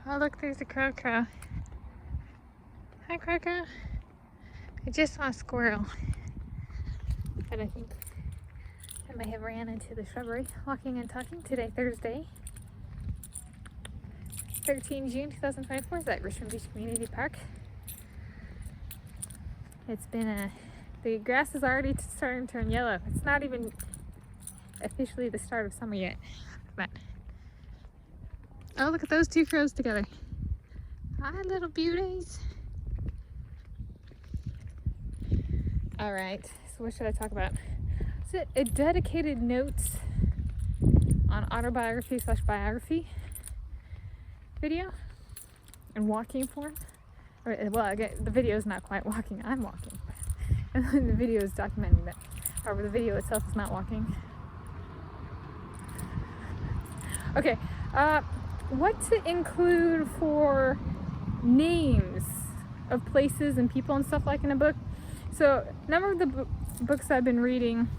Oh look, there's a crow. Hi crow. I just saw a squirrel, but I think I may have ran into the shrubbery. Walking and talking today, Thursday, 13 June 2024, is at Richmond Beach Community Park. It's been the grass is already starting to turn yellow. It's not even officially the start of summer yet, but oh, look at those two crows together. Hi, little beauties. All right, so what should I talk about? Is it a dedicated notes on autobiography / biography video in walking form? Well, again, the video is not quite walking. I'm walking, and the video is documenting that. However, the video itself is not walking. Okay, what to include for names of places and people and stuff like in a book. So a number of the books I've been reading,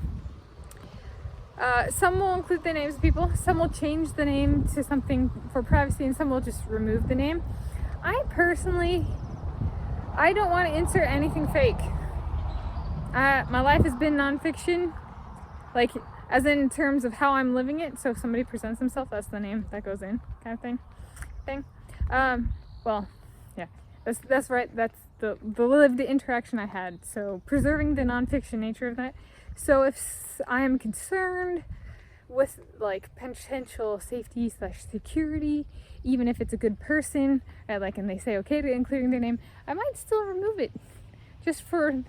some will include the names of people, some will change the name to something for privacy, and some will just remove the name. I personally, I don't want to insert anything fake. My life has been nonfiction, like as in terms of how I'm living it. So if somebody presents themselves, that's the name that goes in, kind of thing. Well, yeah, that's right. That's the lived interaction I had. So preserving the nonfiction nature of that. So if I am concerned with like potential safety / security, even if it's a good person, and they say okay to including their name, I might still remove it, just for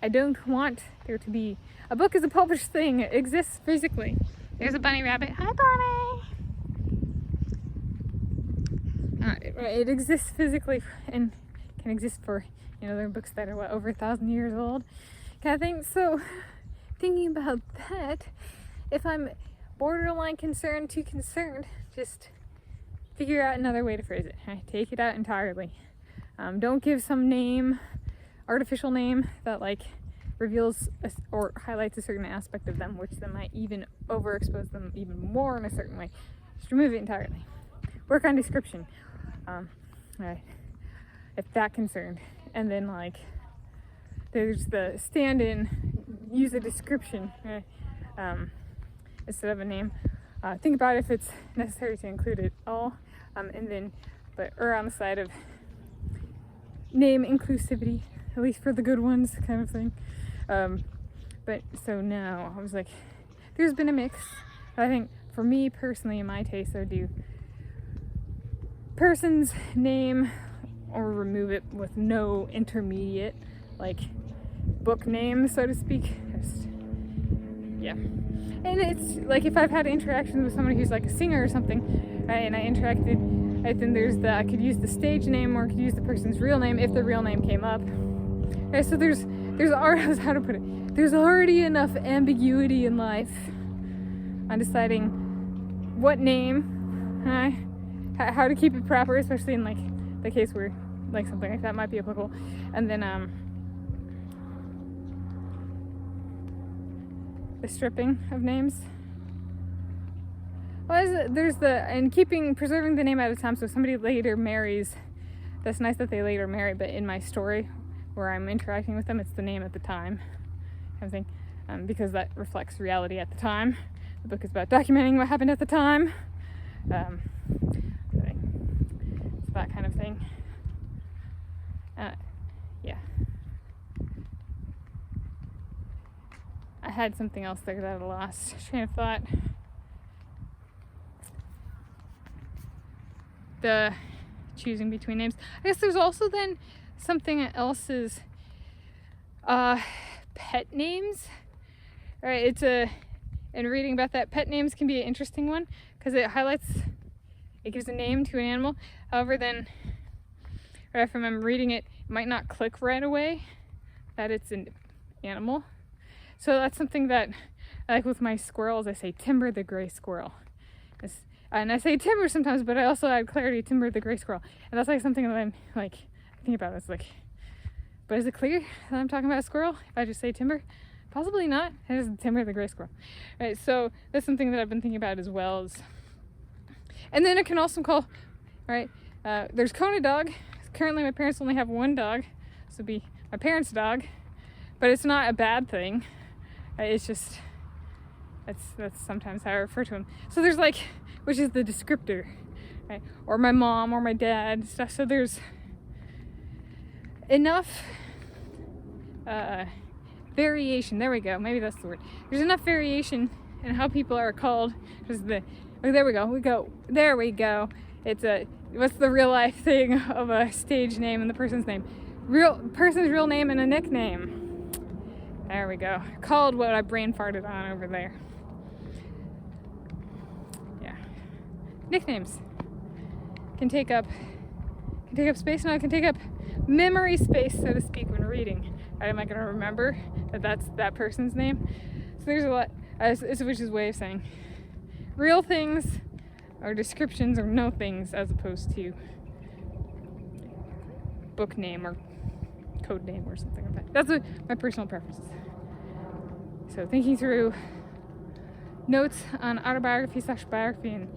I don't want there to be a book is a published thing. It exists physically. There's a bunny rabbit. Hi, bunny. It exists physically and can exist for, there are books that are over 1,000 years old, kind of thing. So thinking about that, if I'm borderline concerned to concerned, just figure out another way to phrase it. Take it out entirely. Don't give some name, artificial name that reveals or highlights a certain aspect of them, which then might even overexpose them even more in a certain way. Just remove it entirely. Work on description. If that concerned. And then there's the stand-in, use a description instead of a name. Think about if it's necessary to include it all, and then but err on the side of name inclusivity, at least for the good ones, kind of thing. But so now I was there's been a mix. I think for me personally, in my taste, I would do person's name or remove it with no intermediate, book name, so to speak. Yeah. And it's if I've had interactions with somebody who's a singer or something, right, and I interacted, then there's I could use the stage name or I could use the person's real name if the real name came up. Right, so there's how to put it. There's already enough ambiguity in life on deciding what name, how to keep it proper, especially in the case where something like that might be applicable. And then the stripping of names. Well, there's preserving the name at a time. So if somebody later marries, that's nice that they later marry, but in my story where I'm interacting with them, it's the name at the time, kind of thing, because that reflects reality at the time. The book is about documenting what happened at the time. It's that kind of thing. Yeah. I had something else there that I lost train of thought. The choosing between names. I guess there's also then something else's pet names. All right, and reading about that, pet names can be an interesting one because it gives a name to an animal. However, then, if I'm reading it, it might not click right away that it's an animal. So that's something that, with my squirrels, I say Timber the gray squirrel. And I say Timber sometimes, but I also add clarity, Timber the gray squirrel. And that's something that I'm thinking about. It's but is it clear that I'm talking about a squirrel if I just say Timber? Possibly not. It is Timber the gray squirrel. Right, so that's something that I've been thinking about as well. And then it can also call, right, There's Kona dog. Currently my parents only have one dog. This would be my parents' dog. But it's not a bad thing. It's just, that's sometimes how I refer to him. So there's like, which is the descriptor, right? Or my mom or my dad, stuff. So there's enough variation. There we go. Maybe that's the word. There's enough variation in how people are called. There we go. There we go. It's what's the real life thing of a stage name and the person's name? Person's real name and a nickname. There we go. Called what I brain farted on over there. Yeah. Nicknames can take up space, and it can take up memory space, so to speak, when reading. Right, am I going to remember that that's that person's name? So there's a lot, which is a way of saying real things or descriptions or no things, as opposed to book name or code name or something like that. That's my personal preferences. So thinking through notes on autobiography / biography,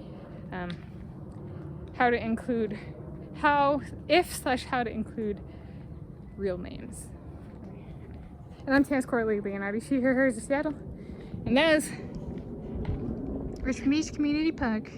and how to include how to include real names. And I'm Tanis Coralee Leonhardi. She, her, hers of Seattle. And that is Richmond Beach Community Park.